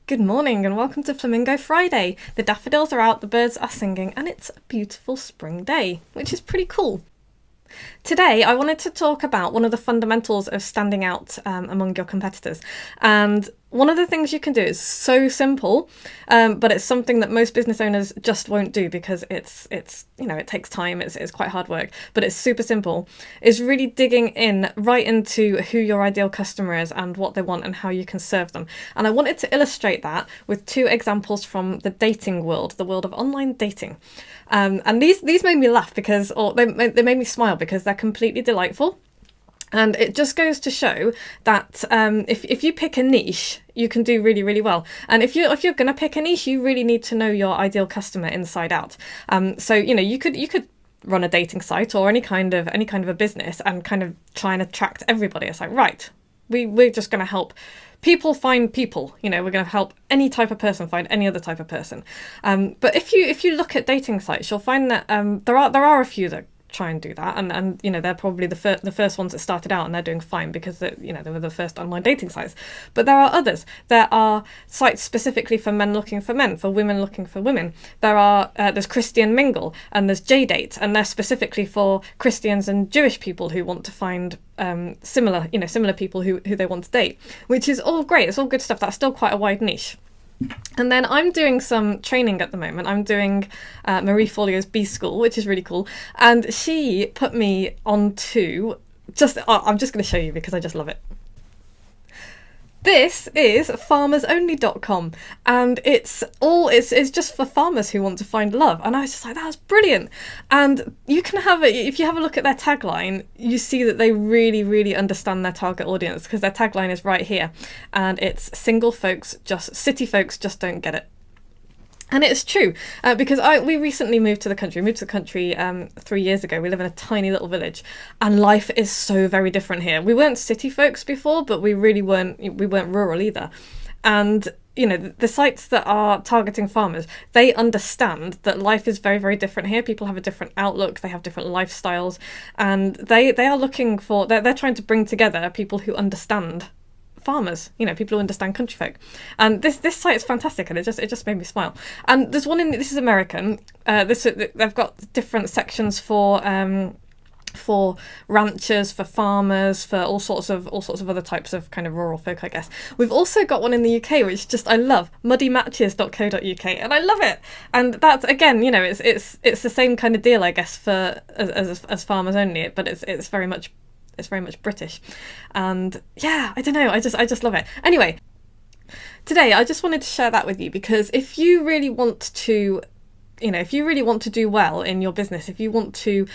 Good morning and welcome to Flamingo Friday. The daffodils are out, the birds are singing, and it's a beautiful spring day, which is pretty cool. Today, I wanted to talk about one of the fundamentals of standing out among your competitors. And one of the things you can do is so simple, but it's something that most business owners just won't do because it's it takes time, it's quite hard work, but it's super simple, is really digging in right into who your ideal customer is and what they want and how you can serve them. And I wanted to illustrate that with two examples from the dating world, the world of online dating. And these made me laugh because, or they made me smile because they're completely delightful. And it just goes to show that if you pick a niche, you can do really, really well. And if you're going to pick a niche, you really need to know your ideal customer inside out. So you could run a dating site or any kind of a business and kind of try and attract everybody. It's like, right, we're just going to help people find people. We're going to help any type of person find any other type of person. But if you look at dating sites, you'll find that there are a few that try and do that, and they're probably the first ones that started out, and they're doing fine because they were the first online dating sites. But there are others. There are sites specifically for men looking for men, for women looking for women. There's Christian Mingle and there's JDate, and they're specifically for Christians and Jewish people who want to find similar people who they want to date, which is all great. It's all good stuff. That's still quite a wide niche. And then I'm doing some training at the moment. I'm doing Marie Forleo's B School, which is really cool. And she put me onto I'm just going to show you because I just love it. This is farmersonly.com, and it's just for farmers who want to find love. And I was just like, that's brilliant. And you can have it, if you have a look at their tagline, you see that they really, really understand their target audience, because their tagline is right here. And it's city folks just don't get it. And it's true, because we recently moved to the country. We moved to the country 3 years ago. We live in a tiny little village, and life is so very different here. We weren't city folks before, but we weren't rural either. And the sites that are targeting farmers, they understand that life is very, very different here. People have a different outlook, they have different lifestyles, and they are looking for, they're trying to bring together people who understand farmers, people who understand country folk. And this site is fantastic, and it just made me smile. And there's one this is American. They've got different sections for ranchers, for farmers, for all sorts of other types of kind of rural folk, I guess. We've also got one in the UK, which I love, muddymatches.co.uk, and I love it. And that's, again, it's the same kind of deal, I guess, for as farmers only, but it's very much British. And yeah, I don't know, I just love it. Anyway, today I just wanted to share that with you, because if you really want to do well in your business, if you want to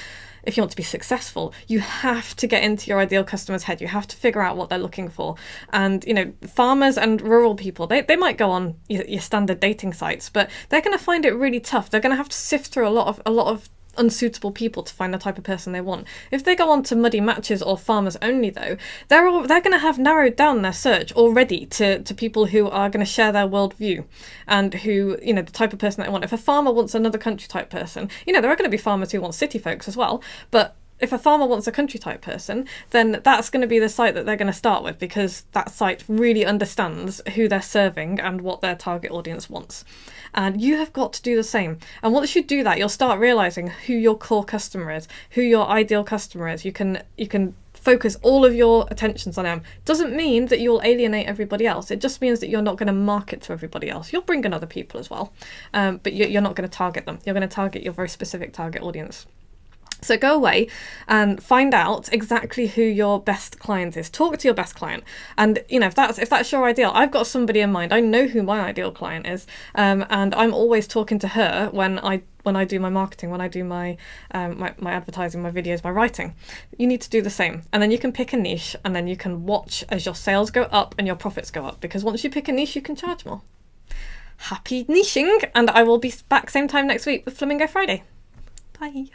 be successful, you have to get into your ideal customer's head. You have to figure out what they're looking for. And farmers and rural people, they might go on your standard dating sites, but they're going to find it really tough. They're going to have to sift through a lot of unsuitable people to find the type of person they want. If they go on to Muddy Matches or Farmers Only, though, they're going to have narrowed down their search already to people who are going to share their worldview and who, the type of person they want. If a farmer wants another country type person, there are going to be farmers who want city folks as well, but if a farmer wants a country type person, then that's going to be the site that they're going to start with, because that site really understands who they're serving and what their target audience wants. And you have got to do the same. And once you do that, you'll start realizing who your core customer is, who your ideal customer is. You can focus all of your attentions on them. Doesn't mean that you'll alienate everybody else. It just means that you're not going to market to everybody else. You'll bring in other people as well, but you're not going to target them. You're going to target your very specific target audience. So go away and find out exactly who your best client is. Talk to your best client, and if that's your ideal. I've got somebody in mind. I know who my ideal client is, and I'm always talking to her when I do my marketing, when I do my advertising, my videos, my writing. You need to do the same, and then you can pick a niche, and then you can watch as your sales go up and your profits go up, because once you pick a niche, you can charge more. Happy niching, and I will be back same time next week with Flamingo Friday. Bye.